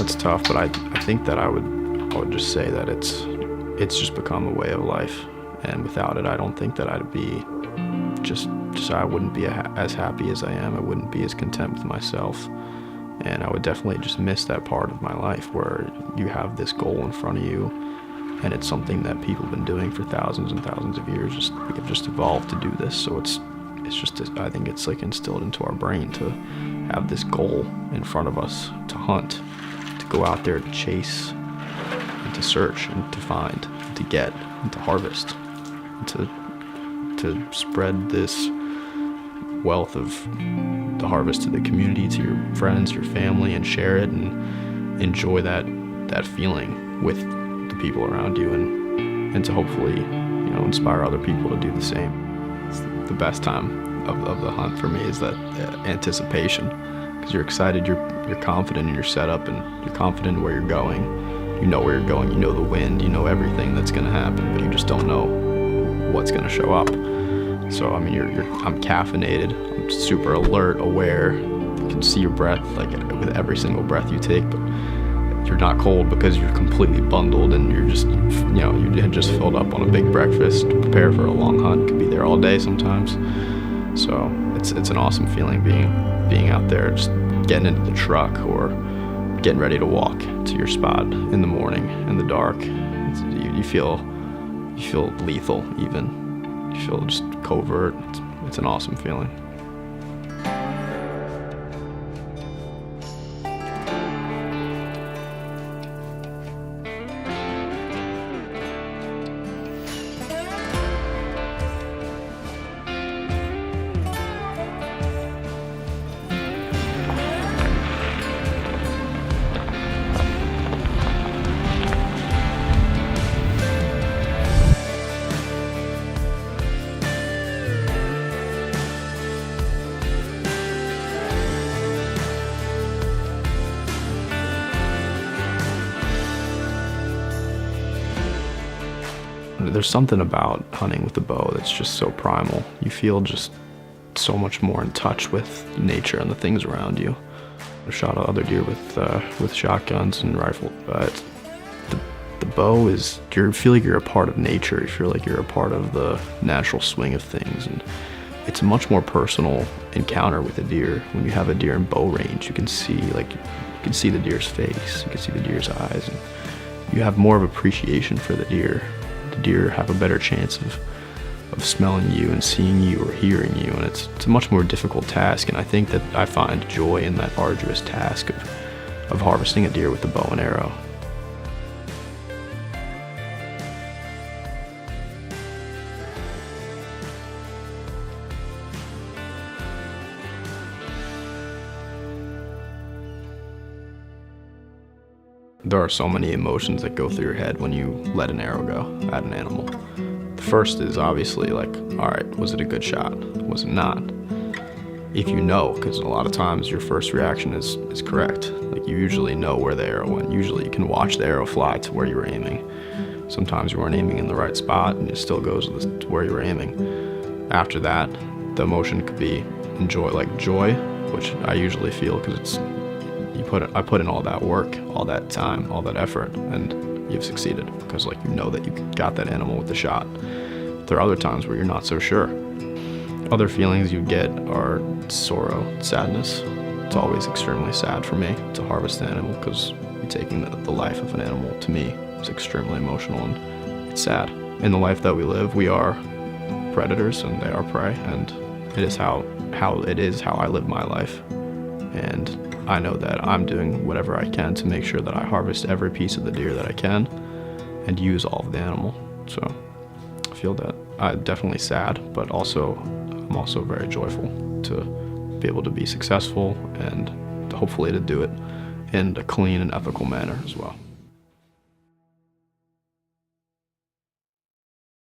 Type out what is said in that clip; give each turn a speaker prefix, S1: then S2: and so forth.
S1: That's tough, but I think that I would just say that it's just become a way of life, and without it, I don't think that I'd be just I wouldn't be as happy as I am. I wouldn't be as content with myself, and I would definitely just miss that part of my life where you have this goal in front of you, and it's something that people have been doing for thousands and thousands of years. We have just evolved to do this, so it's just, I think it's like instilled into our brain to have this goal in front of us, to hunt, to go out there to chase, and to search, and to find, and to get, and to harvest, and to spread this wealth of the harvest to the community, to your friends, your family, and share it and enjoy that feeling with the people around you, and to hopefully, inspire other people to do the same. It's the best time of the hunt for me is that anticipation, because you're excited, you're confident in your setup, and you're confident in where you're going. You know where you're going, you know the wind, you know everything that's going to happen, but you just don't know what's going to show up. So I mean, I'm caffeinated, I'm super alert, aware. You can see your breath, like with every single breath you take, but you're not cold because you're completely bundled, and you're just, you had just filled up on a big breakfast to prepare for a long hunt. Could be there all day sometimes. So it's an awesome feeling being out there, just getting into the truck or getting ready to walk to your spot in the morning in the dark. You feel lethal even. You feel just covert. It's an awesome feeling. There's something about hunting with a bow that's just so primal. You feel just so much more in touch with nature and the things around you. I've shot other deer with shotguns and rifle, but the bow is, you feel like you're a part of nature. You feel like you're a part of the natural swing of things, and it's a much more personal encounter with a deer. When you have a deer in bow range, you can see the deer's face, you can see the deer's eyes, and you have more of appreciation for the deer. The deer have a better chance of smelling you and seeing you or hearing you, and it's a much more difficult task, and I think that I find joy in that arduous task of harvesting a deer with a bow and arrow. There are so many emotions that go through your head when you let an arrow go at an animal. The first is obviously like, all right, was it a good shot? Was it not? If you know, because a lot of times your first reaction is correct. Like, you usually know where the arrow went. Usually you can watch the arrow fly to where you were aiming. Sometimes you weren't aiming in the right spot and it still goes to where you were aiming. After that, the emotion could be joy, which I usually feel because it's, I put in all that work, all that time, all that effort, and you've succeeded because you know that you got that animal with the shot. There are other times where you're not so sure. Other feelings you get are sorrow, sadness. It's always extremely sad for me to harvest an animal because taking the life of an animal, to me, is extremely emotional, and it's sad. In the life that we live, we are predators and they are prey, and it is how I live my life. And I know that I'm doing whatever I can to make sure that I harvest every piece of the deer that I can and use all of the animal. So I feel that I'm definitely sad, but I'm also very joyful to be able to be successful and hopefully to do it in a clean and ethical manner as well.